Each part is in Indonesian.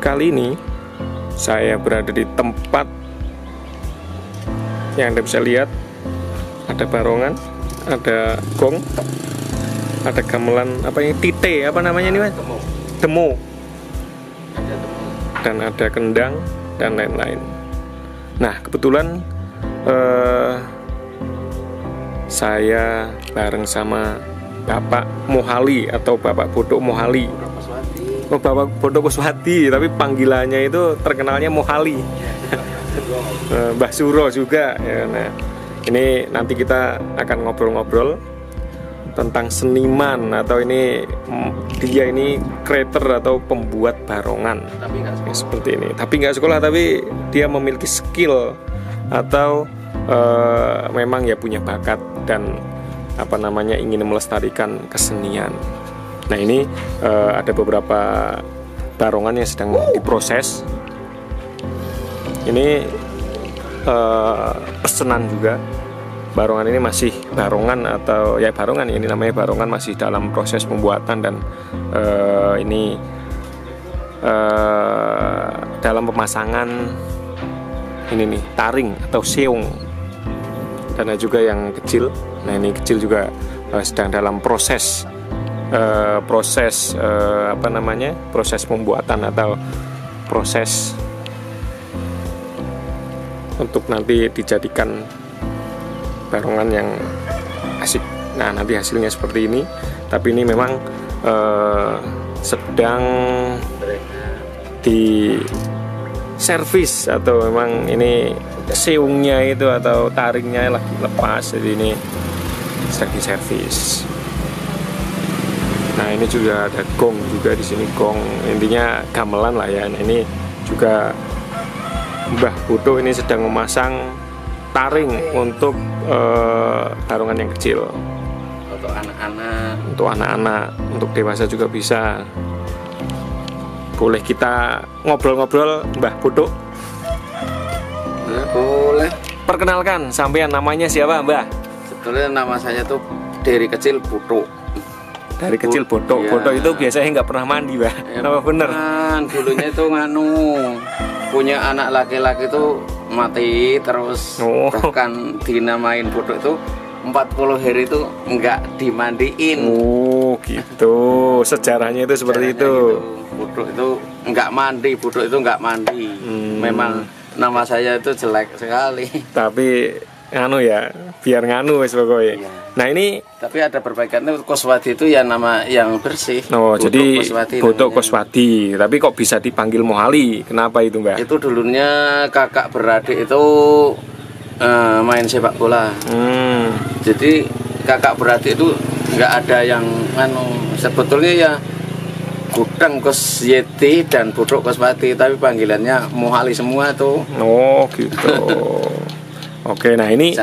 Kali ini saya berada di tempat yang Anda bisa lihat. Ada barongan, ada gong, ada gamelan, apa ini, tite, apa namanya ini Mas? Demo. Dan ada kendang dan lain-lain. Nah, kebetulan saya bareng sama Bapak Mohali atau Bapak Bodok Mohali. Oh, Bapak Bodok Kuswati, tapi panggilannya itu terkenalnya Mohali. Mbah Suro juga ya. Nah, ini nanti kita akan ngobrol-ngobrol tentang seniman atau dia ini creator atau pembuat barongan. Tapi nggak sekolah. Seperti ini. Tapi nggak sekolah, tapi dia memiliki skill atau memang ya punya bakat dan ingin melestarikan kesenian. Nah, ini ada beberapa barongan yang sedang diproses. Ini pesanan juga. Barongan ini masih barongan atau ya barongan, ini namanya barongan, masih dalam proses pembuatan dan ini dalam pemasangan ini nih taring atau seong. Dan ada juga yang kecil. Nah, ini kecil juga sedang dalam proses proses pembuatan atau proses untuk nanti dijadikan barongan yang asik. Nah, nanti hasilnya seperti ini. Tapi ini memang sedang di servis atau memang ini seungnya itu atau taringnya lagi lepas, jadi ini sedang diservis. Nah, ini juga ada gong juga di sini, gong, intinya gamelan lah ya. Nah, ini juga Mbah Bodok ini sedang memasang taring untuk barongan yang kecil. Untuk anak-anak, untuk dewasa juga bisa. Boleh kita ngobrol-ngobrol, Mbah Bodok? Ya, boleh. Perkenalkan, sampean namanya siapa, Mbah? Sebetulnya nama saya tuh dari kecil Bodok. Dari kecil Bodok. Ya. Bodok itu biasanya nggak pernah mandi, Mbah. Ya, nama bener? Dulunya itu punya anak laki-laki itu mati, terus bahkan dinamain Bodok itu 40 hari itu nggak dimandiin. Oh, gitu. Sejarahnya itu seperti itu. Bodok itu nggak mandi, Bodok itu nggak mandi. Memang nama saya itu jelek sekali. Tapi biar nganu wis pokoknya. Iya. Nah, ini tapi ada perbaikannya. Kuswati itu ya nama yang bersih. Oh, Bodok jadi Kuswati Bodok Kuswati. Tapi kok bisa dipanggil Mohali? Kenapa itu, Mbak? Itu dulunya kakak beradik itu main sepak bola. Jadi kakak beradik itu nggak ada yang sebetulnya ya Gudang Kusyeti dan Bodok Kuswati, tapi panggilannya Mohali semua tuh. Oh, gitu. Oke, nah ini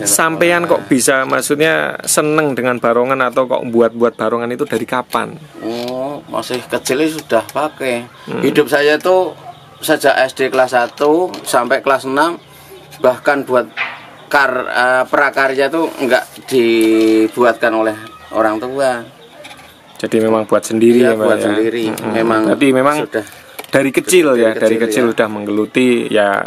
sampean kok bisa, maksudnya seneng dengan barongan atau kok buat barongan itu dari kapan? Oh, masih kecil sudah pakai. Hidup saya tuh sejak SD kelas 1 sampai kelas 6, bahkan buat prakarya tuh enggak dibuatkan oleh orang tua. Jadi memang buat sendiri ya, Mbak? Buat sendiri. Berarti memang sudah dari kecil dari kecil ya. Udah menggeluti ya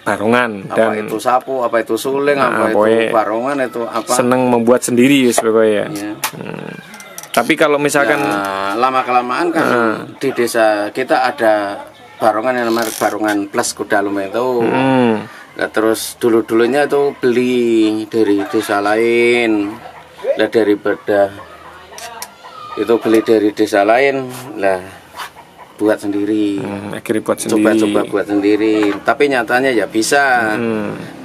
barongan, apa dan itu sapu, apa itu suling, apa itu barongan, itu apa, seneng membuat sendiri pokoknya. Ya. Tapi kalau misalkan lama kelamaan kan di desa kita ada barongan yang namanya barongan plus kuda lume itu. Nah, terus dulunya itu beli dari desa lain. Lah daripada itu beli dari desa lain, lah buat sendiri. Akhirnya buat sendiri. Coba buat sendiri. Tapi nyatanya ya bisa.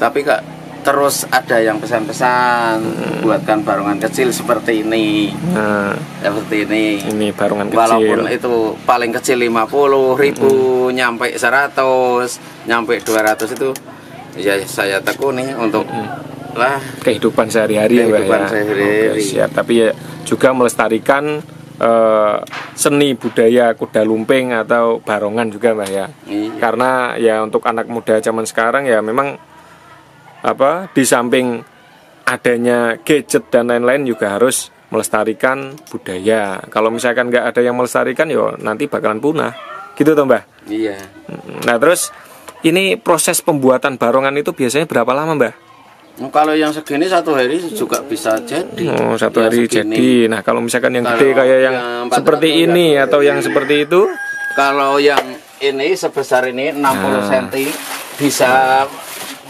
Tapi kak terus ada yang pesan-pesan buatkan barongan kecil seperti ini. Seperti ini. Ini barongan kecil. Walaupun itu paling kecil 50.000, nyampe 100, nyampe 200 itu ya saya tekuni untuk kehidupan sehari-hari ya, Mbak, ya. Oke, siap. Tapi ya juga melestarikan seni budaya kuda lumping atau barongan juga, Mbak, ya. Karena ya untuk anak muda zaman sekarang ya memang di samping adanya gadget dan lain-lain juga harus melestarikan budaya. Kalau misalkan nggak ada yang melestarikan, yo nanti bakalan punah. gitu toh Mbah? Iya. Nah terus ini proses pembuatan barongan itu biasanya berapa lama Mbah? Kalau yang segini 1 hari juga bisa jadi. Oh, 1 Yang hari segini. jadi. Nah kalau misalkan yang Kalau gede kayak yang yang seperti 400 ini ya, atau yang seperti itu, Kalau yang ini sebesar ini 60 cm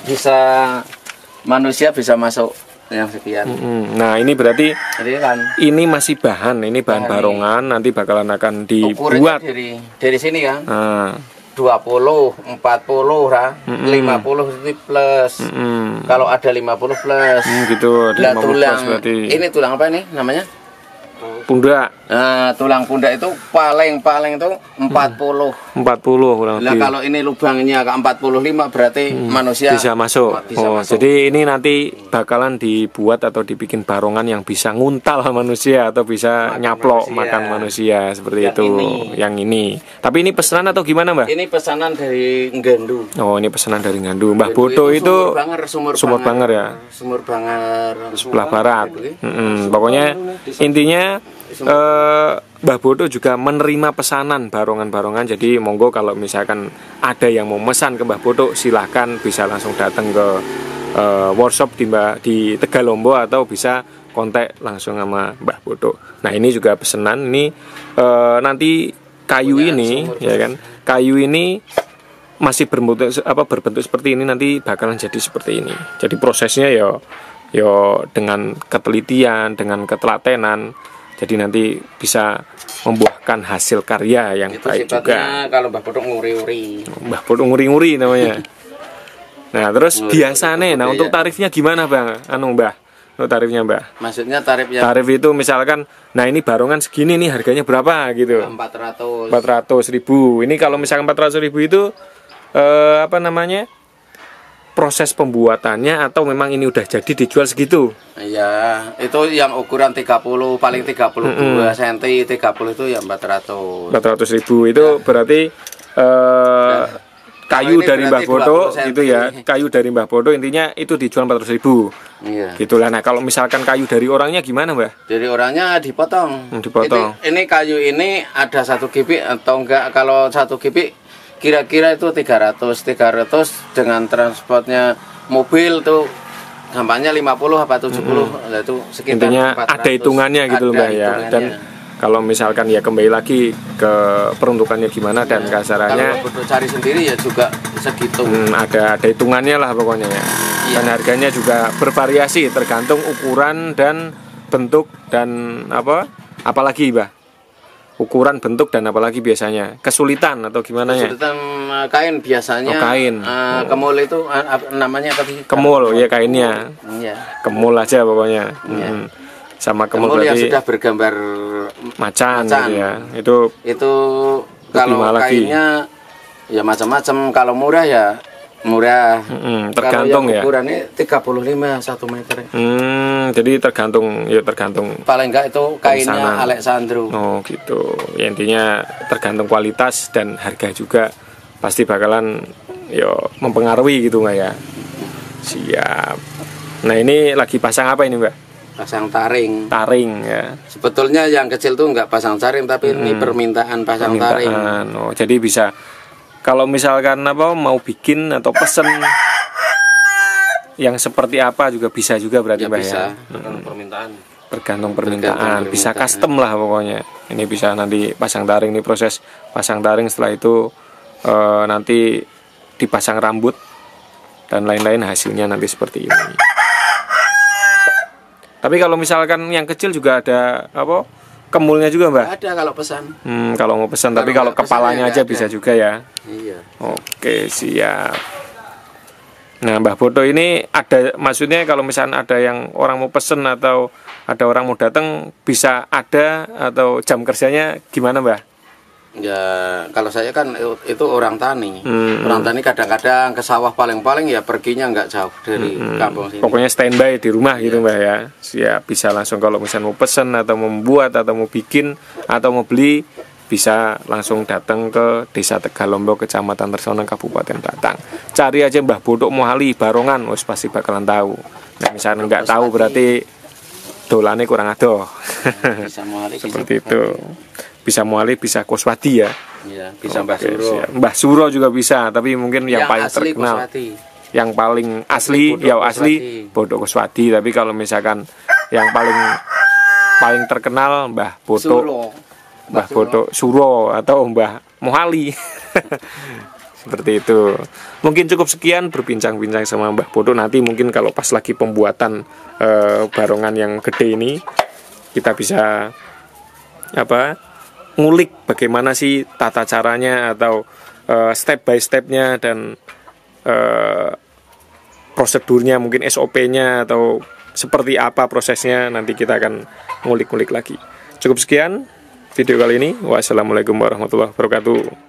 bisa manusia bisa masuk yang sekian. nah ini berarti Jadi kan ini masih bahan, ini bahan Bahan barongan, nanti bakalan akan ukurannya dibuat. dari sini kan. Nah, 20, 40 lah, 50 itu plus. Kalau ada 50 plus. gitu, ada Lah 50 tulang berarti. ini tulang apa nih namanya? Pundak Nah, tulang pundak itu paling itu 40. 40 kurang Lah lebih. kalau ini lubangnya ke 45 berarti manusia Bisa masuk. bisa masuk. Jadi ini nanti bakalan dibuat atau dibikin barongan yang bisa nguntal manusia atau bisa Makan nyaplok manusia. makan manusia seperti Yang itu. ini. Yang ini. Tapi ini pesanan atau gimana, Mbah? Ini pesanan dari Nggandu. Oh, ini pesanan dari Ngandu. Mbah Nggandu Bodo itu Sumur Banger ya. Sumur Banger Sebelah barat. Pokoknya intinya Mbah Bodo juga menerima pesanan barongan-barongan. Jadi monggo kalau misalkan ada yang mau mesan ke Mbah Bodo, silahkan bisa langsung datang ke workshop di Tegalombo atau bisa kontak langsung sama Mbah Bodo. Nah ini juga pesanan ini nanti kayu ini ya kan, kayu ini masih berbentuk seperti ini, nanti bakalan jadi seperti ini. Jadi prosesnya yo dengan ketelitian, dengan ketelatenan. Jadi nanti bisa membuahkan hasil karya yang itu baik juga. kalau Mbah Bodo nguri-uri. Mbah Bodo nguri-nguri namanya. Nah terus biasanya, nah untuk tarifnya gimana Bang? Mbah, untuk tarifnya Mbah? Maksudnya tarifnya Tarif itu misalkan, nah ini barongan segini nih harganya berapa gitu? 400. 400.000. Ini kalau misalkan 400.000 itu proses pembuatannya atau memang ini udah jadi dijual segitu? Iya, itu yang ukuran 30 paling 32 cm, 30 itu ya 400. 400.000 itu berarti kayu ini dari Mbah berarti Bodo 20 cm. itu ya, kayu dari Mbah Bodo intinya itu dijual 400.000. Iya. Gitulah. Nah, kalau misalkan kayu dari orangnya gimana, Mbah? Jadi orangnya dipotong. Dipotong. Ini kayu ini ada 1 kubik atau enggak? Kalau 1 kubik kira-kira itu 300 dengan transportnya mobil tuh gampangnya 50 apa 70 itu sekitar Intinya 400. ada hitungannya gitu loh Mbah ya. Dan kalau misalkan ya kembali lagi ke peruntukannya gimana dan kasarannya kalau untuk cari sendiri ya juga segitu. ada hitungannya lah pokoknya ya. Dan harganya juga bervariasi tergantung ukuran dan bentuk dan apalagi Mbah. Ukuran, bentuk, dan apalagi biasanya kesulitan atau gimana ya? Kesulitan kain biasanya. Kain. Kemul itu namanya apa sih? Kemul ya kainnya. Iya. Kemul aja pokoknya. Sama kemul yang berarti sudah bergambar macan. Gitu ya. Itu kalau kainnya ya macam-macam. Kalau murah ya murah. Tergantung kalau yang ya. ukurannya 35 1 meter. Jadi tergantung. Paling enggak itu kainnya Alexandro. Oh gitu. Ya, intinya tergantung kualitas dan harga juga pasti bakalan mempengaruhi gitu Mbak ya. Siap. Nah ini lagi pasang apa ini Mbak? Pasang taring. Taring ya. Sebetulnya yang kecil tuh enggak pasang taring tapi ini permintaan pasang taring. Oh, jadi bisa kalau misalkan mau bikin atau pesen yang seperti apa juga bisa juga berarti Mbak bisa. ya. Tergantung permintaan. Bisa custom lah pokoknya. Ini bisa nanti pasang taring, nih proses pasang taring, setelah itu nanti dipasang rambut dan lain-lain, hasilnya nanti seperti ini. Tapi kalau misalkan yang kecil juga ada kemulnya juga Mbak? Ada kalau pesan. Kalau mau pesan, tapi kalau kepalanya aja bisa juga ya. Iya. Oke, siap. Nah, Mbah Bodo ini ada, maksudnya kalau misalnya ada yang orang mau pesen atau ada orang mau datang, bisa ada atau jam kerjanya gimana Mbah? Ya, kalau saya kan itu orang tani. Orang tani kadang-kadang ke sawah paling-paling ya perginya nggak jauh dari kampung sini. Pokoknya standby di rumah gitu Mbah ya. Siap, bisa langsung kalau misalnya mau pesen atau mau membuat atau mau bikin atau mau beli, bisa langsung datang ke Desa Tegalombo, Kecamatan Tersonang, Kabupaten Batang. Cari aja Mbah Bodo Mohali Barongan, pasti bakalan tahu. Nah, misalnya nggak tahu berarti dolane kurang adoh. Bisa Mohali, seperti itu. Bisa Mohali, bisa Koswadi ya. Iya, bisa Mbah Oke, Suro. siap. Mbah Suro juga bisa, tapi mungkin yang paling asli terkenal, Kuswati. yang paling asli, Bodho ya Kuswati. asli Bodho Kuswati. Tapi kalau misalkan yang paling terkenal Mbah Bodho, Suro. Mbah Bodho Suro atau Mbah Mohali. Seperti itu. Mungkin cukup sekian berbincang-bincang sama Mbah Bodho. Nanti mungkin kalau pas lagi pembuatan barongan yang gede ini, kita bisa ngulik bagaimana sih tata caranya atau step by stepnya dan prosedurnya, mungkin SOP-nya atau seperti apa prosesnya. Nanti kita akan ngulik-ngulik lagi. Cukup sekian video kali ini. Wassalamualaikum warahmatullahi wabarakatuh.